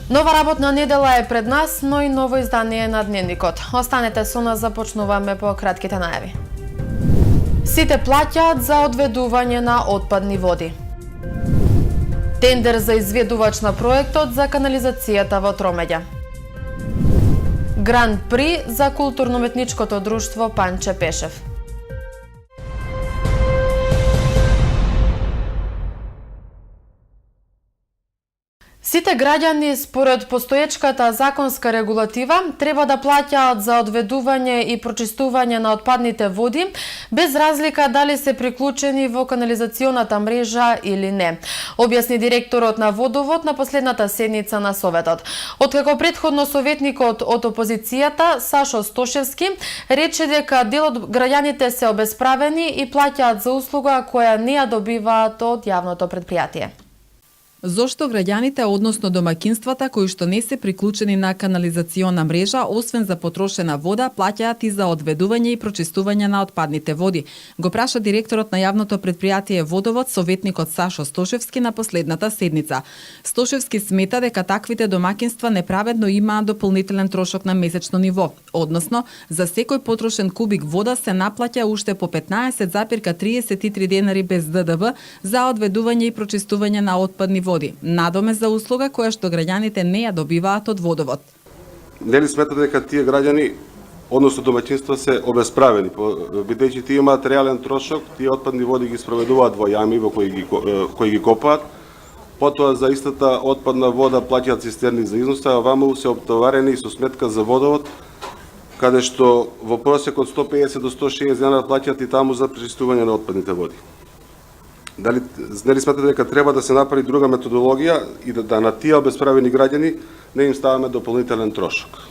Нова работна недела е пред нас, но и ново издание на Дневникот. Останете со нас, започнуваме по кратките најави. Сите плаќаат за одведување на отпадни води. Тендер за изведувач на проектот за канализацијата во Тромеѓа. Гран при за културно-уметничкото друштво Панче Пешев. Сите граѓани според постоечката законска регулатива треба да плаќаат за одведување и прочистување на отпадните води, без разлика дали се приклучени во канализационата мрежа или не, објасни директорот на Водовод на последната седница на Советот. Откако претходно советникот од опозицијата Сашо Стошевски рече дека дел од граѓаните се обесправени и плаќаат за услуга која не ја добиваат од јавното претпријатие. Зошто граѓаните, односно домаќинствата кои што не се приклучени на канализациона мрежа, освен за потрошена вода, плаќаат и за одведување и прочистување на отпадните води? Го праша директорот на јавното претпријатие Водовод, советникот Сашо Стошевски на последната седница. Стошевски смета дека таквите домаќинства неправедно имаат дополнителен трошок на месечно ниво, односно за секој потрошен кубик вода се наплаќа уште по 15,33 денари без ДДВ за одведување и прочистување на отпадни води, надоме за услуга која што граѓаните не ја добиваат од Водовод. Нели сметате дека тие граѓани, односно домаќинства, се обесправени, бидејќи тие имаат реален трошок, тие отпадни води ги спроведуваат во јами во кои ги копаат, потоа за истата отпадна вода плаќаат цистерни за износа, а ваму се оптоварени со сметка за Водовод, каде што во просек од 150 до 160 денара плаќаат и таму за пречистување на отпадните води. Дали сметате дека треба да се направи друга методологија и да на тие обесправени граѓани не им ставаме дополнителен трошок?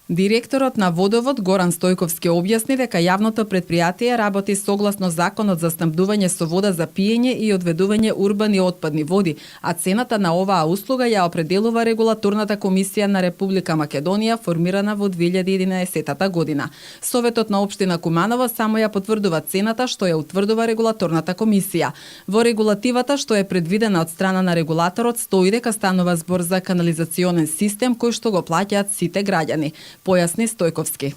Директорот на Водовод Горан Стојковски објасни дека јавното претпријатие работи согласно законот за снабдување со вода за пиење и одведување урбани отпадни води, а цената на оваа услуга ја определува регулаторната комисија на Република Македонија, формирана во 2011 година. Советот на општина Куманово само ја потврдува цената што ја утврдува регулаторната комисија. Во регулативата што е предвидена од страна на регулаторот стои дека станува збор за канализационен систем кој што го плаќаат сите граѓани, појасни Стојковски.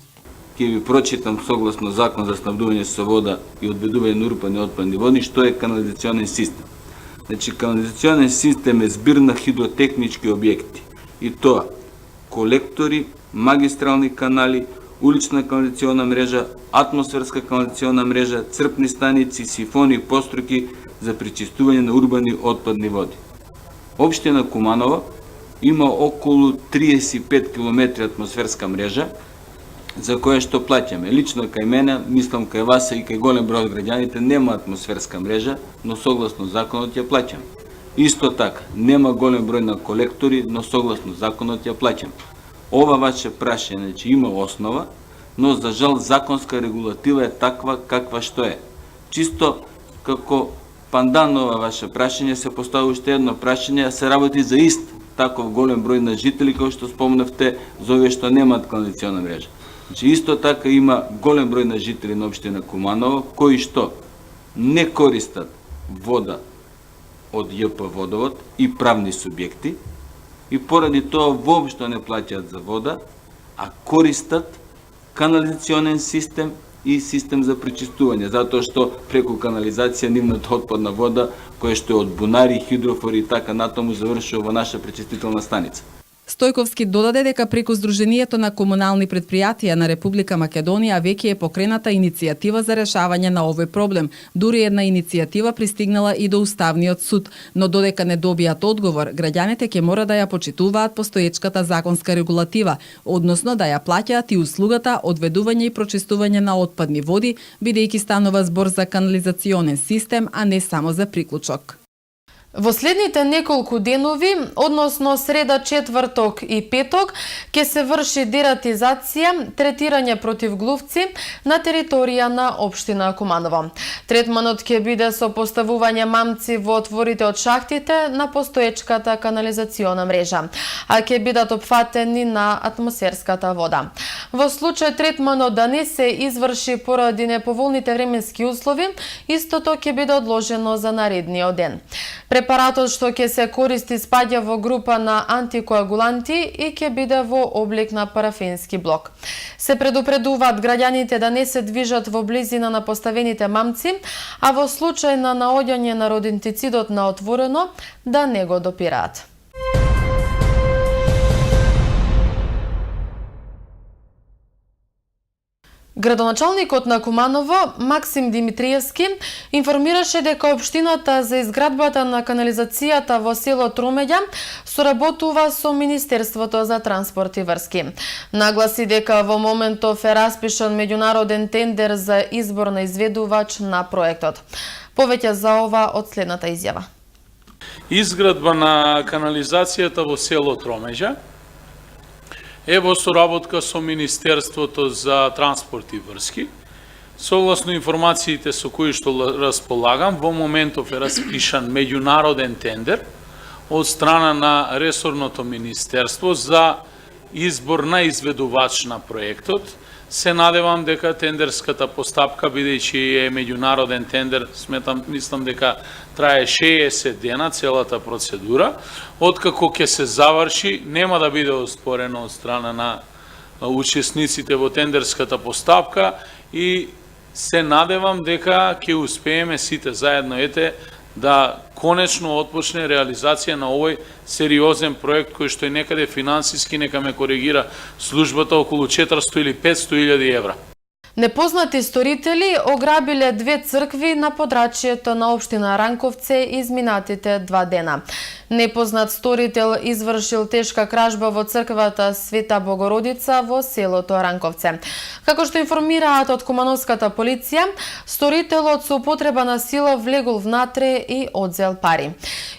Ќе ви прочитам согласно закон за снабдување со вода и одведување на урбани отпадни води што е канализационен систем. Значи, канализационен систем е збир на хидротехнички објекти, и тоа колектори, магистрални канали, улична канализациона мрежа, атмосферска канализациона мрежа, црпни станици, сифони и поструки за пречистување на урбани отпадни води. Општина Куманово има околу 35 км атмосферска мрежа, за која што плаќаме. Лично кај мене, мислам кај вас и кај голем број од граѓаните нема атмосферска мрежа, но согласно законот ја плаќаме. Исто така, нема голем број на колектори, но согласно законот ја плаќаме. Ова ваше прашање, значи има основа, но за жал законска регулатива е таква каква што е. Чисто како пандан на ова ваше прашање се постави уште едно прашање, а се работи за ист таков голем број на жители кои што спомнавте за овие што немаат канализациона мрежа. Значи исто така има голем број на жители на општина Куманово кои што не користат вода од ЈП Водовод и правни субјекти и поради тоа воопшто не плаќаат за вода, а користат канализационен систем и систем за пречистување, затоа што преку канализација нивната отпадна вода, која што е од бунари, хидрофори и така натаму завршува во наша пречистителна станица. Стојковски додаде дека преку Сдруженијето на комунални претпријатија на Република Македонија веќе е покрената иницијатива за решавање на овој проблем. Дури една иницијатива пристигнала и до Уставниот суд, но додека не добијат одговор, граѓаните ќе мора да ја почитуваат постоечката законска регулатива, односно да ја плаќаат и услугата одведување и прочистување на отпадни води, бидејќи станува збор за канализационен систем, а не само за приклучок. Во следните неколку денови, односно среда, четврток и петок, ќе се врши дератизација, третирање против глувци на територија на општина Куманово. Третманот ќе биде со поставување мамци во отворите од шахтите на постоечката канализациона мрежа, а ќе бидат опфатени на атмосферската вода. Во случај третманот да не се изврши поради неповолните временски услови, истото ќе биде одложено за наредниот ден. Препаратот што ќе се користи спаѓа во група на антикоагуланти и ќе биде во облик на парафински блок. Се предупредуваат граѓаните да не се движат во близина на поставените мамци, а во случај на наоѓање на родентицидот на отворено да не го допираат. Градоначалникот на Куманово, Максим Димитриевски, информираше дека општината за изградбата на канализацијата во село Тромеѓа соработува со Министерството за транспорт и врски. Нагласи дека во моментов е распишан меѓународен тендер за избор на изведувач на проектот. Повеќе за ова од следната изјава. Изградба на канализацијата во село Тромеѓа е во соработка со Министерството за транспорт и врски. Согласно информациите со кои што располагам, во моментов е распишан меѓународен тендер од страна на ресорното министерство за избор на изведувач на проектот. Се надевам дека тендерската постапка, бидејќи е меѓународен тендер, мислам дека трае 60 дена целата процедура. Откако ќе се заврши, нема да биде оспорено од страна на учесниците во тендерската постапка и се надевам дека ќе успееме сите заедно да конечно отпочне реализација на овој сериозен проект кој што е некаде финансиски, нека ме коригира службата, околу 400 или 500.000 евра. Непознати сторители ограбиле 2 цркви на подрачјето на општина Ранковце изминатите 2 дена. Непознат сторител извршил тешка кражба во црквата Света Богородица во селото Ранковце. Како што информираат од кумановската полиција, сторителот со употреба на сила влегол внатре и одзел пари.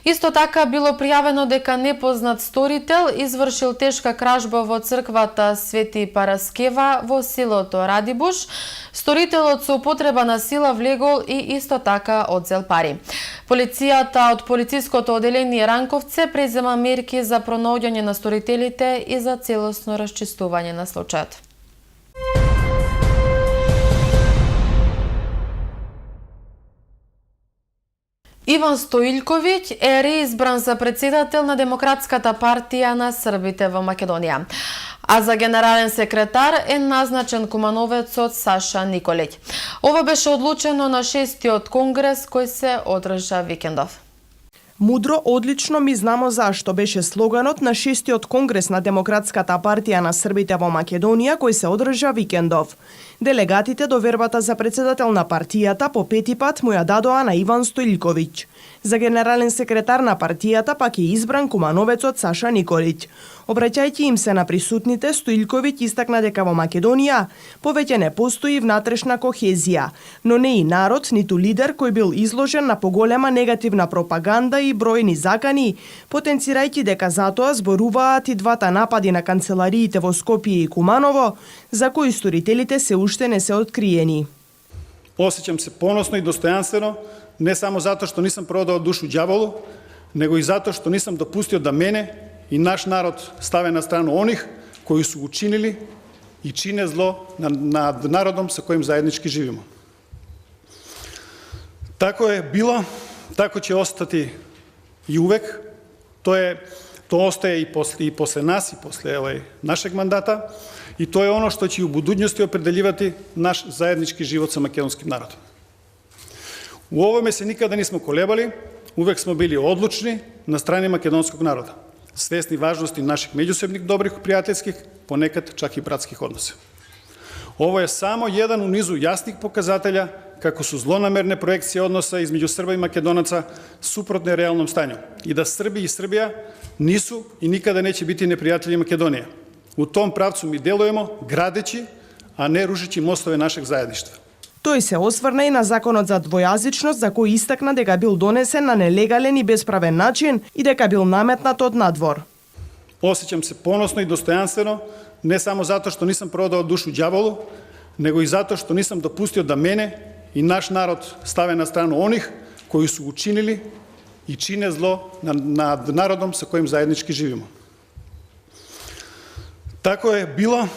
Исто така било пријавено дека непознат сторител извршил тешка кражба во црквата Свети Параскева во селото Радибуш. Сторителот со употреба на сила влегол и исто така одзел пари. Полицијата од полициското оделение Ранковце презема мерки за пронаоѓање на сторителите и за целосно расчистување на случајот. Иван Стоилковиќ е реизбран за председател на Демократската партија на србите во Македонија. А за генерален секретар е назначен кумановецот Саша Николиќ. Ова беше одлучено на 6-тиот конгрес кој се одржа викендов. Мудро, одлично, ми знамо зашто беше слоганот на 6-тиот конгрес на Демократската партија на србите во Македонија кој се одржа викендов. Делегатите до вербата за председател на партијата по 5 пат му ја дадоа на Иван Стоилковиќ. За генерален секретар на партијата пак е избран кумановецот Саша Николиќ. Обраќајќи им се на присутните, Стоилковиќ истакна дека во Македонија повеќе не постои внатрешна кохезија, но не и народ, ниту лидер кој бил изложен на поголема негативна пропаганда и бројни закани, потенцирајќи дека затоа зборуваат и двата напади на канцелариите во Скопје и Куманово, за кои сторителите се уште не се откриени. Осеќам се поносно и достојанствено, не само затоа што нисам продал душу ѓаволу, него и затоа што нисам допустил да мене и наш народ ставе на страну оних кои су учинили и чине зло на народом со коим заеднички живимо. Тако е било, тако ќе остати и увек. Тоа остае и после нас, и после нашег мандата, и тоа е оно што ќе у будуќности определивати наш заеднички живот со македонским народом. У овоме се никада не сме колебали, увек сме били одлучни на страни македонскog народа, свесни важности наших меѓусебних добрих пријателјских, понекад чак и братских односи. Ово е само еден у низу јасних показателја како су злонамерне проекции односа измеѓу Срба и Македонаца супротни реалном станју и да Срби и Србија нису и никада неќе бити непријатели Македонија. У том правцу ми делуемо градечи, а не рушичи мостове нашeg заедништва. Тој се осврна и на законот за двојазичност, за кој истакна дека бил донесен на нелегален и бесправен начин и дека бил наметнат од надвор. Осеќам се поносно и достојанствено, не само затоа што нисам продал душу ѓаволу, него и затоа што нисам допустил да мене и наш народ ставе на страну оних кои су учинили и чине зло на народом со коим заеднички живимо. Тако е било,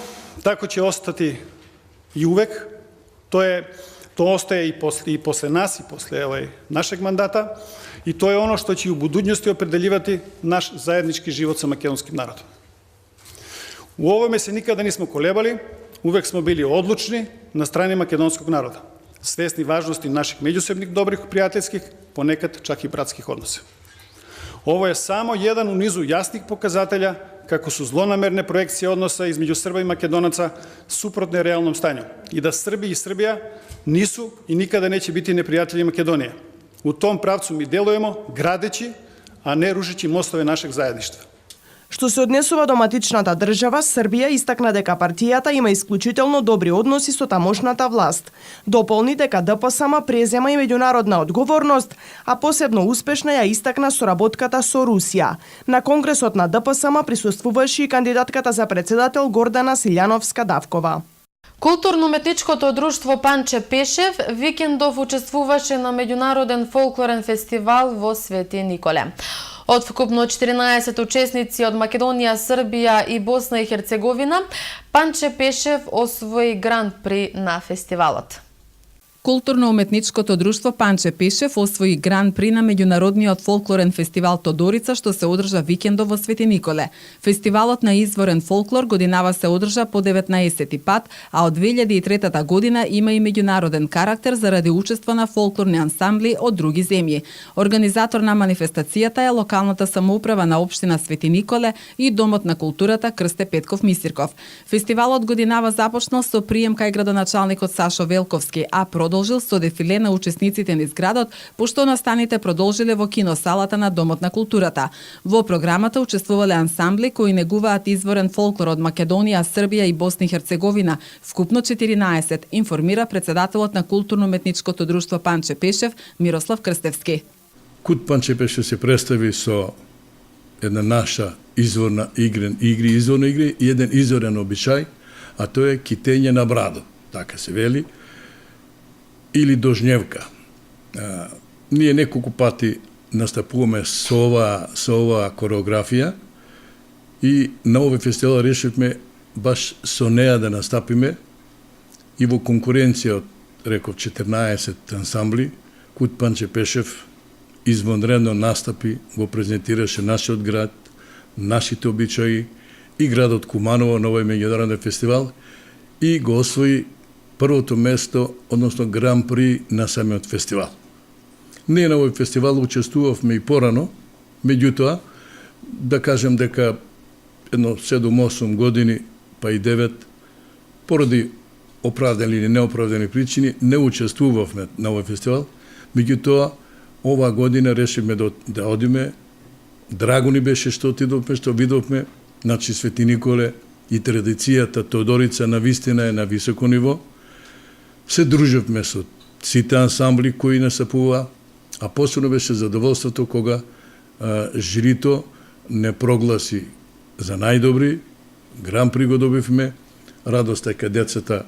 тако ќе остати и увек. To ostaje i posle nas i posle našeg mandata i to je ono što će u budućnosti opredeljivati naš zajednički život sa makedonskim narodom. U ovome se nikada nismo kolebali, uvek smo bili odlučni na strani makedonskog naroda, svesni važnosti naših međusobnih dobrih prijateljskih, ponekad čak i bratskih odnosa. Ovo je samo jedan u nizu jasnih pokazatelja kako su zlonamerne projekcije odnosa između Srba i Makedonaca suprotne realnom stanju i da Srbi i Srbija nisu i nikada neće biti neprijatelji Makedonije. U tom pravcu mi delujemo gradeći, a ne rušeći mostove našeg zajedništva. Што се однесува до матичната држава, Србија истакна дека партијата има исклучително добри односи со тамошната власт. Дополни дека ДПСМ презема и меѓународна одговорност, а посебно успешна ја истакна соработката со Русија. На конгресот на ДПСМ присуствуваше и кандидатката за председател Гордана Силјановска-Давкова. Културно-уметничкото друштво Панче Пешев викендов учествуваше на меѓународен фолклорен фестивал во Свети Николе. Од вкупно 14 учесници од Македонија, Србија и Босна и Херцеговина, Панче Пешев освои гран-при на фестивалот. Културно-уметничкото друштво Панче Пешев освои гран-при на меѓународниот фолклорен фестивал Тодорица што се одржа викендов во Свети Николе. Фестивалот на изворен фолклор годинава се одржа по 19 пат, а од 2003 година има и меѓународен карактер заради учество на фолклорни ансамбли од други земји. Организатор на манифестацијата е локалната самоуправа на општина Свети Николе и Домот на културата Крсте Петков Мисирков. Фестивалот годинава започнал со прием кај градоначалникот Сашо Велковски, а продолжил со дефиле на учесниците низ градот, пошто настаните продолжиле во киносалата на Домот на културата. Во програмата учествувале ансамбли кои негуваат изворен фолклор од Македонија, Србија и Босна и Херцеговина, вкупно 14, информира председателот на културно-уметничкото друштво Панче Пешев Мирослав Крстевски. Кут Панче Пешев се представи со една наша изворна игри и еден изворен обичај, а тоа е китење на брадо, така се вели, или дожневка. Ние неколку пати настапуваме со оваа кореографија и на овој фестивал решивме баш со неа да настапиме и во конкуренција од, реков, 14 ансамбли. Кут Панче Пешев извонредно настапи, го презентираше нашиот град, нашите обичаи и градот Куманово на овој меѓународен фестивал и го освои првото место, односно гран-при на самиот фестивал. Ние на овој фестивал учествувавме и порано, меѓутоа, да кажем дека едно 7-8 години, па и 9, поради оправдани или неоправдани причини, не учествувавме на овој фестивал, меѓутоа, оваа година решивме да одиме. Драго ни беше што отидовме, што видовме, значи Свети Николе и традицијата Тодорица навистина е на високо ниво. Се дружевме со сите ансамбли кои настапува, а посебно беше задоволството кога жирито не прогласи за најдобри, гран-при го добивме, радост дека децата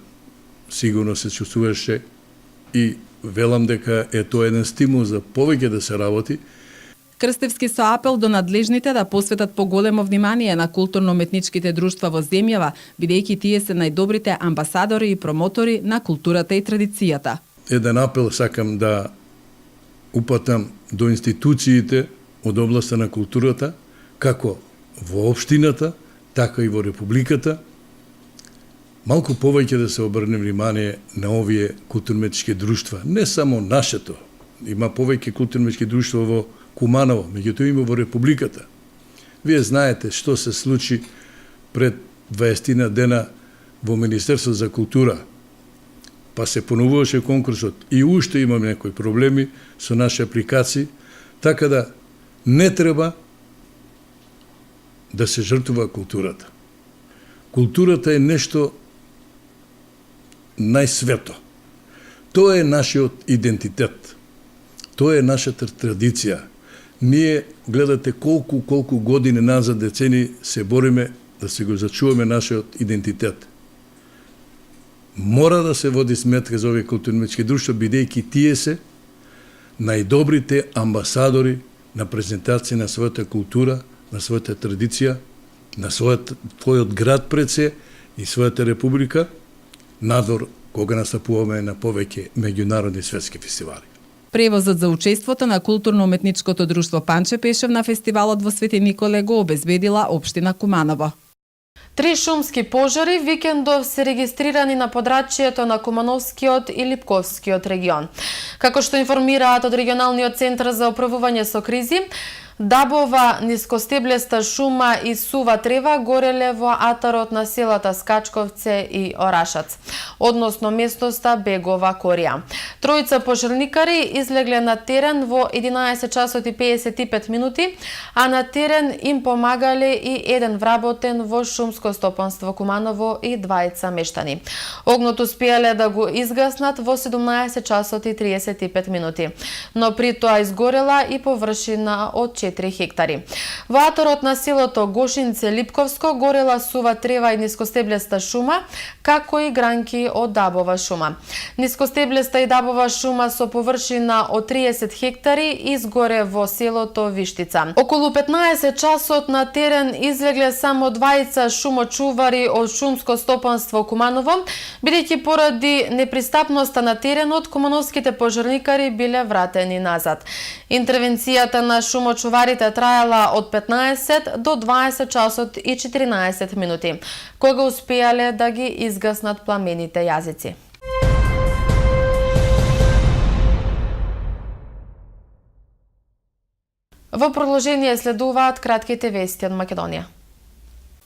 сигурно се чувствуваше и велам дека е тоа еден стимул за повеќе да се работи. Крстевски со апел до надлежните да посветат поголемо внимание на културно-уметничките друштва во земјава, бидејќи тие се најдобрите амбасадори и промотори на културата и традицијата. Еден апел сакам да упатам до институциите од областа на културата, како во општината, така и во републиката, малку повеќе да се обрне внимание на овие културно-уметнички друштва. Не само нашето, има повеќе културно-уметнички друштва во Куманово, меѓутоа има во републиката. Вие знаете што се случи пред 20 дена во Министерство за култура, па се поновуваше конкурсот и уште имаме некои проблеми со наши апликации, така да не треба да се жртвува културата. Културата е нешто најсвето. Тоа е нашиот идентитет. Тоа е нашата традиција. Ние, гледате колку години назад, децени, се бориме да се го зачуваме нашиот идентитет. Мора да се води сметка за овие културно-уметнички друштва, бидејќи тие се најдобрите амбасадори на презентација на својата култура, на својата традиција, на својот град пред се и својата република, надвор кога настапуваме на повеќе меѓународни светски фестивали. Превозот за учеството на културно-уметничкото друштво Панче Пешев на фестивалот во Свети Николе го обезбедила општина Куманово. 3 шумски пожари викендов се регистрирани на подрачјето на Кумановскиот и Липковскиот регион. Како што информираат од регионалниот центар за управување со кризи, дабова, нискостеблеста шума и сува трева гореле во атарот на селата Скачковце и Орашац, односно местоста Бегова Корија. Тројца пожарникари излегле на терен во 11 часот и 55 минути, а на терен им помагале и еден вработен во шумско стопанство Куманово и двајца мештани. Огнот успеале да го изгаснат во 17 часот и 35 минути, но при тоа изгорела и површина од 4 хектари. Во атарот на селото Гошинце Липковско горела сува трева и нискостеблеста шума, како и гранки од дабова шума. Нискостеблеста и дабова шума со површина од 30 хектари изгоре во селото Виштица. Околу 15 часот на терен излегле само двајца шумочувари од шумско стопанство Куманово, бидејќи поради непристапноста на теренот, кумановските пожарникари биле вратени назад. Интервенцијата на шумочуварите траела од 15 до 20 часот и 14 минути, кога успеале да ги изгаснат пламените јазици. Во продолжение следуваат кратките вести од Македонија.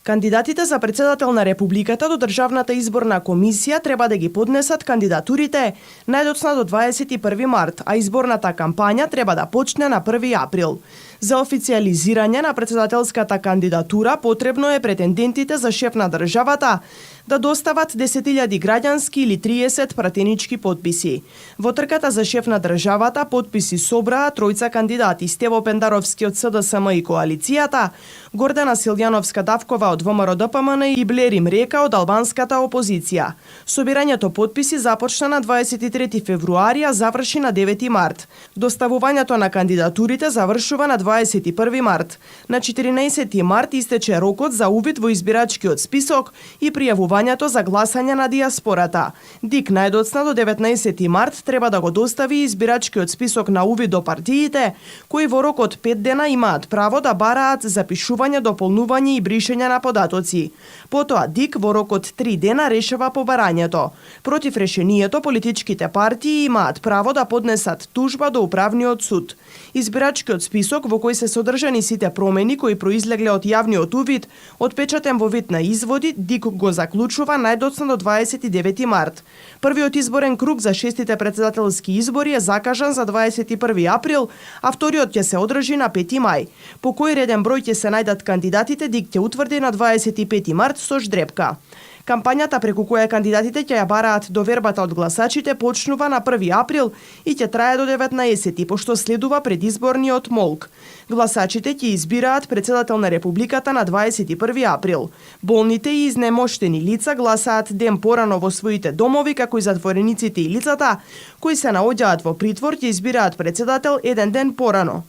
Кандидатите за председател на Републиката до Државната изборна комисија треба да ги поднесат кандидатурите најдоцна до 21 март, а изборната кампања треба да почне на 1 април. За официализирање на председателската кандидатура потребно е претендентите за шеф на државата да достават 10.000 граѓански или 30 пратенички потписи. Во трката за шеф на државата потписи собраа тројца кандидати: Стево Пендаровски од СДСМ и коалицијата, Гордана Силјановска-Давкова од ВМРО-ДПМН и Блери Мрека од албанската опозиција. Собирањето потписи започна на 23 февруари, а заврши на 9 март. Доставувањето на кандидатурите завршува на 21 март. На 14 март истече рокот за увид во избирачкиот список и пријавувањето за гласање на диаспората. ДИК најдоцна до 19 март треба да го достави избирачкиот список на увид до партиите, кои во рок од 5 дена имаат право да бараат запишување, дополнување и бришење на податоци. Потоа ДИК во рок од 3 дена решава побарањето. Против решението политичките партии имаат право да поднесат тужба до управниот суд. Избирачкиот список во кој се содржани сите промени кои произлегле од јавниот увид, отпечатен во вид на изводи, ДИК го заклучува најдоцна до 29 март. Првиот изборен круг за 6-тите председателски избори е закажан за 21 април, а вториот ќе се одржи на 5 мај. По кој реден број ќе се најдат кандидатите, ДИК ќе утврди на 25 март со ждрепка. Кампањата преку која кандидатите ќе ја бараат довербата од гласачите почнува на 1 април и ќе трае до 19, пошто следува предизборниот молк. Гласачите ќе избираат председател на Републиката на 21 април. Болните и изнемоштени лица гласаат ден порано во своите домови, како и затворениците и лицата кои се наоѓаат во притвор ќе избираат председател еден ден порано.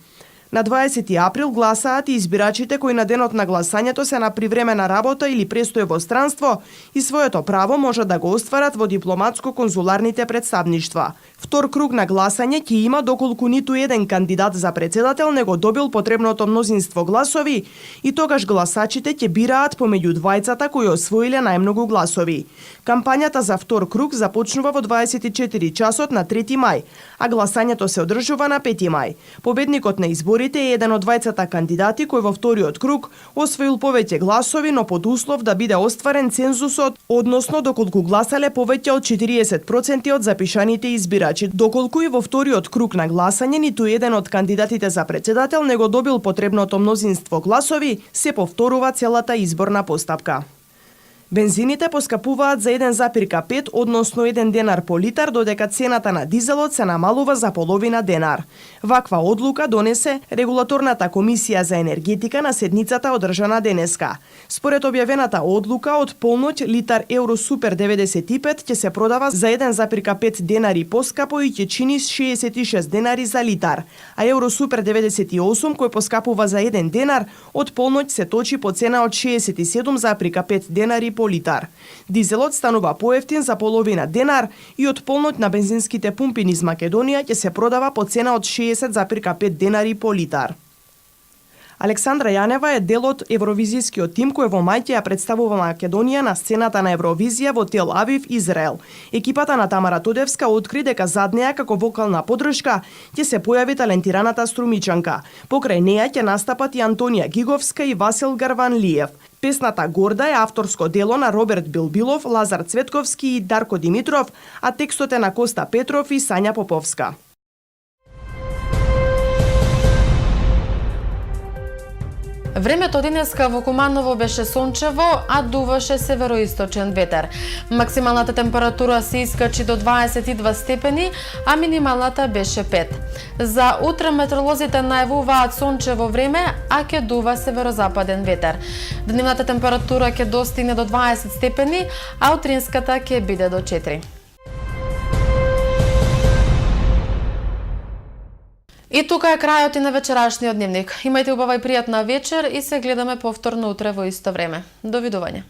На 20 април гласаат и избирачите кои на денот на гласањето се на привремена работа или престој во странство и своето право можат да го остварат во дипломатско-конзуларните представништва. Втор круг на гласање ќе има доколку ниту еден кандидат за председател не го добил потребното мнозинство гласови и тогаш гласачите ќе бираат помеѓу двајцата кои освоиле најмногу гласови. Кампањата за втор круг започнува во 24 часот на 3 мај, а гласањето се одржува на 5 мај. Победникот на изборите е еден од двајцата кандидати кој во вториот круг освоил повеќе гласови, но под услов да биде остварен цензусот, односно доколку гласале повеќе од 40% од запишаните избирачи. Доколку и во вториот круг на гласање ниту еден од кандидатите за председател не го добил потребното мнозинство гласови, се повторува целата изборна постапка. Бензините поскапуваат за 1,5, односно 1 денар по литар, додека цената на дизелот се намалува за половина денар. Ваква одлука донесе Регулаторната комисија за енергетика на седницата одржана денеска. Според објавената одлука, од полноќ литар Евросупер 95 ќе се продава за 1,5 денари поскапо и ќе чини 66 денари за литар, а Евросупер 98 кој поскапува за 1 денар, од полноќ се точи по цена од 67,5 денари по литар. Дизелот станува поевтин за половина денар и од полноќ на бензинските пумпи низ Македонија ќе се продава по цена од 60,5 денари по литар. Александра Јанева е дел од евровизискиот тим кој во мај ќе ја представува Македонија на сцената на Евровизија во Тел Авив, Израел. Екипата на Тамара Тодевска откри дека зад неа како вокална поддршка ќе се појави талентираната струмичанка. Покрај неа ќе настапат и Антонија Гиговска и Васил Гарванлиев. Песната Горда е авторско дело на Роберт Билбилов, Лазар Цветковски и Дарко Димитров, а текстот е на Коста Петров и Сања Поповска. Времето денеска во Куманово беше сончево, а дуваше североисточен ветер. Максималната температура се искачи до 22 степени, а минималната беше 5. За утре метеоролозите најавуваат сончево време, а ќе дува северозападен ветер. Дневната температура ќе достигне до 20 степени, а утринската ќе биде до 4. И тука е крајот и на вечерашниот дневник. Имајте убава и пријатна вечер и се гледаме повторно утре во исто време. Довидување.